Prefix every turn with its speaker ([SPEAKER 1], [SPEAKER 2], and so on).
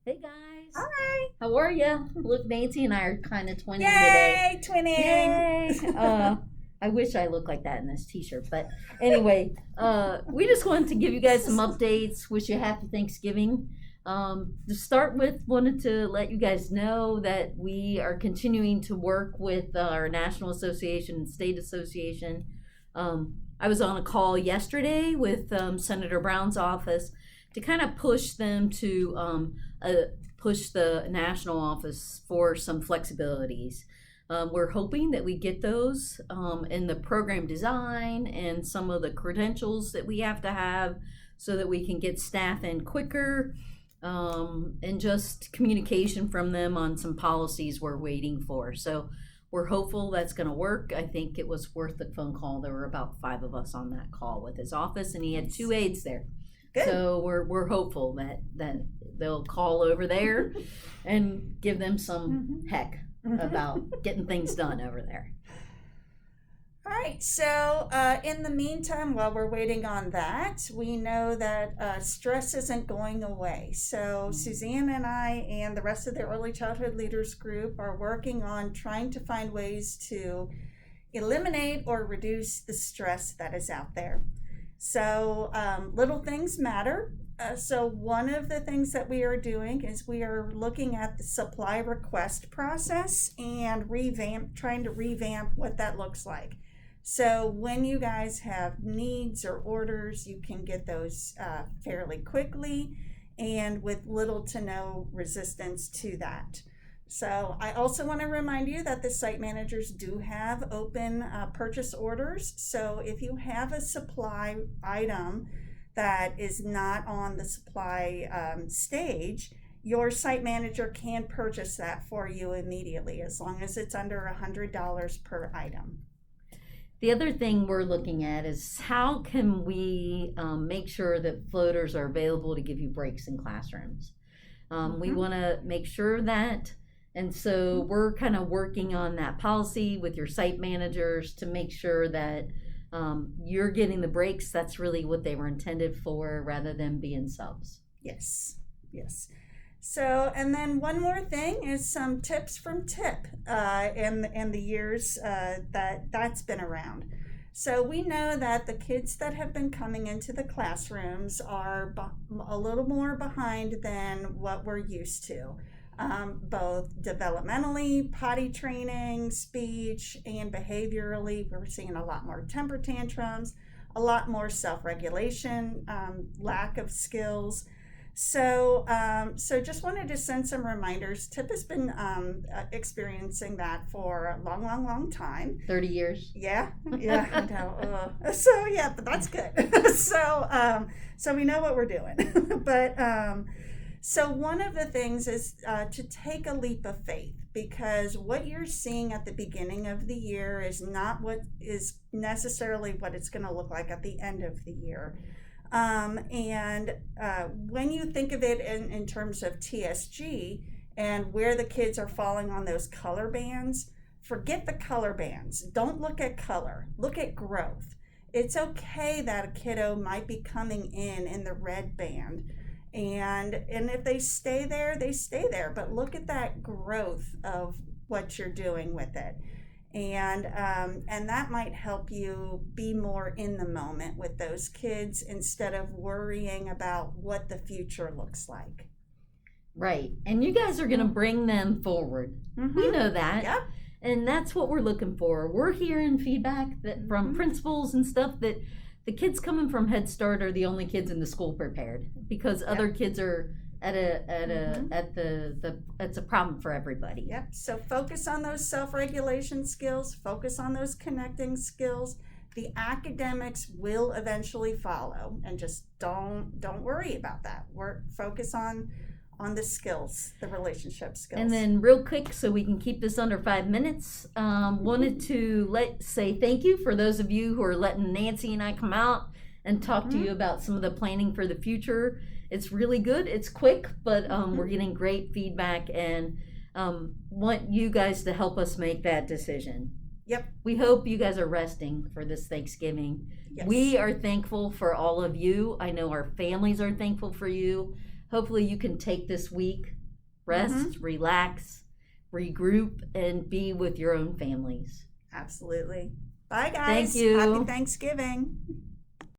[SPEAKER 1] Hey guys,
[SPEAKER 2] Hi.
[SPEAKER 1] how are you? Look, Nancy and I are kind of twinning today.
[SPEAKER 2] Yay, twinning.
[SPEAKER 1] Yay! I wish I looked like that in this T-shirt, but anyway, we just wanted to give you guys some updates. Wish you happy Thanksgiving. To start with, wanted to let you guys know that we are continuing to work with our National Association and State Association. I was on a call yesterday with Senator Brown's office to kind of push them to uh, push the national office for some flexibilities. We're hoping that we get those in the program design and some of the credentials that we have to have so that we can get staff in quicker, and just communication from them on some policies we're waiting for. So we're hopeful that's going to work. I think it was worth the phone call. There were about 5 of us on that call with his office, and he had 2 aides there.
[SPEAKER 2] Good.
[SPEAKER 1] So we're hopeful that they'll call over there and give them some heck about getting things done over there.
[SPEAKER 2] All right, so in the meantime, while we're waiting on that, we know that stress isn't going away. So Suzanne and I and the rest of the Early Childhood Leaders Group are working on trying to find ways to eliminate or reduce the stress that is out there. So little things matter. So one of the things that we are doing is we are looking at the supply request process and trying to revamp what that looks like. So when you guys have needs or orders, you can get those fairly quickly and with little to no resistance to that. So I also want to remind you that the site managers do have open purchase orders. So if you have a supply item that is not on the supply stage, your site manager can purchase that for you immediately as long as it's under $100 per item.
[SPEAKER 1] The other thing we're looking at is how can we make sure that floaters are available to give you breaks in classrooms. We want to make sure that, and so we're kind of working on that policy with your site managers to make sure that you're getting the breaks. That's really what they were intended for rather than being subs.
[SPEAKER 2] Yes, yes. So, and then one more thing is some tips from Tip in the years that's been around. So we know that the kids that have been coming into the classrooms are a little more behind than what we're used to, both developmentally, potty training, speech, and behaviorally. We're seeing a lot more temper tantrums, a lot more self-regulation, lack of skills. So just wanted to send some reminders. Tip has been experiencing that for a long, long, long time.
[SPEAKER 1] 30 years.
[SPEAKER 2] Yeah, I know. So yeah, but that's good. So we know what we're doing. But so one of the things is to take a leap of faith, because what you're seeing at the beginning of the year is not what is necessarily what it's going to look like at the end of the year. And when you think of it in terms of TSG and where the kids are falling on those color bands, forget the color bands. Don't look at color. Look at growth. It's okay that a kiddo might be coming in the red band. And if they stay there, they stay there. But look at that growth of what you're doing with it. And that might help you be more in the moment with those kids instead of worrying about what the future looks like.
[SPEAKER 1] Right. And you guys are going to bring them forward. We know that.
[SPEAKER 2] Yep.
[SPEAKER 1] And that's what we're looking for. We're hearing feedback that from principals and stuff that the kids coming from Head Start are the only kids in the school prepared, because other kids are it's a problem for everybody.
[SPEAKER 2] Yep. So focus on those self-regulation skills, focus on those connecting skills. The academics will eventually follow, and just don't worry about that. Focus on the skills, the relationship skills.
[SPEAKER 1] And then real quick, so we can keep this under 5 minutes, wanted to say thank you for those of you who are letting Nancy and I come out and talk to you about some of the planning for the future. It's really good. It's quick, but we're getting great feedback and want you guys to help us make that decision.
[SPEAKER 2] Yep.
[SPEAKER 1] We hope you guys are resting for this Thanksgiving. Yes. We are thankful for all of you. I know our families are thankful for you. hopefully you can take this week, rest, relax, regroup, and be with your own families.
[SPEAKER 2] Absolutely. Bye, guys.
[SPEAKER 1] Thank you.
[SPEAKER 2] Happy Thanksgiving.